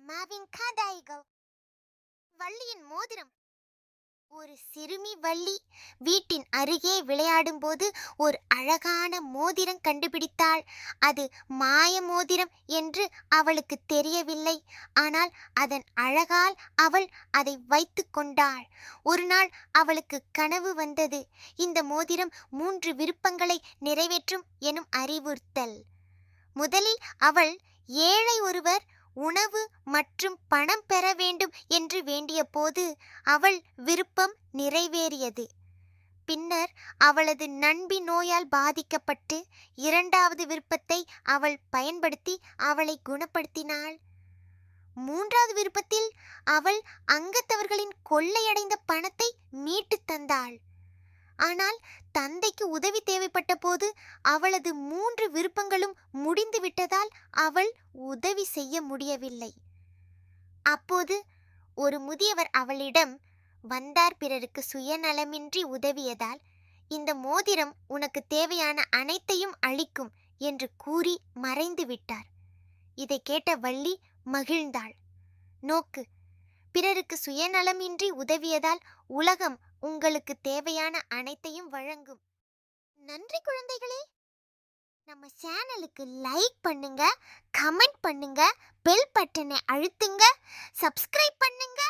அம்மாவின் கதைகள். வள்ளியின் மோதிரம். ஒரு சிறுமி வள்ளி வீட்டின் அருகே விளையாடும் போது ஒரு அழகான மோதிரம் கண்டுபிடித்தாள். அது மாய மோதிரம் என்று அவளுக்கு தெரியவில்லை. ஆனால் அதன் அழகால் அவள் அதை வைத்து கொண்டாள். ஒரு நாள் அவளுக்கு கனவு வந்தது. இந்த மோதிரம் 3 விருப்பங்களை நிறைவேற்றும் எனும் அறிவுறுத்தல். முதலில் அவள் ஏழை ஒருவர் உணவு மற்றும் பணம் பெற வேண்டும் என்று வேண்டிய போது அவள் விருப்பம் நிறைவேறியது. பின்னர் அவளது நண்பி நோயால் பாதிக்கப்பட்டு 2வது விருப்பத்தை அவள் பயன்படுத்தி அவளை குணப்படுத்தினாள். 3வது விருப்பத்தில் அவள் அங்கத்தவர்களின் கொள்ளையடைந்த பணத்தை மீட்டு தந்தாள். ஆனால் தந்தைக்கு உதவி தேவைப்பட்ட போது அவளது 3 விருப்பங்களும் முடிந்து விட்டதால் அவள் உதவி செய்ய முடியவில்லை. அப்போது ஒரு முதியவர் அவளிடம், "வந்தார் பிறருக்கு சுயநலமின்றி உதவியதால் இந்த மோதிரம் உனக்கு தேவையான அனைத்தையும் அளிக்கும்" என்று கூறி மறைந்து விட்டார். இதை கேட்ட வள்ளி மகிழ்ந்தாள். நோக்கு, பிறருக்கு சுயநலமின்றி உதவியதால் உலகம் உங்களுக்கு தேவையான அனைத்தையும் வழங்கும். நன்றி குழந்தைகளே. நம்ம சேனலுக்கு லைக் பண்ணுங்க, கமெண்ட் பண்ணுங்க, பெல் பட்டனை அழுத்துங்க, சப்ஸ்கிரைப் பண்ணுங்க.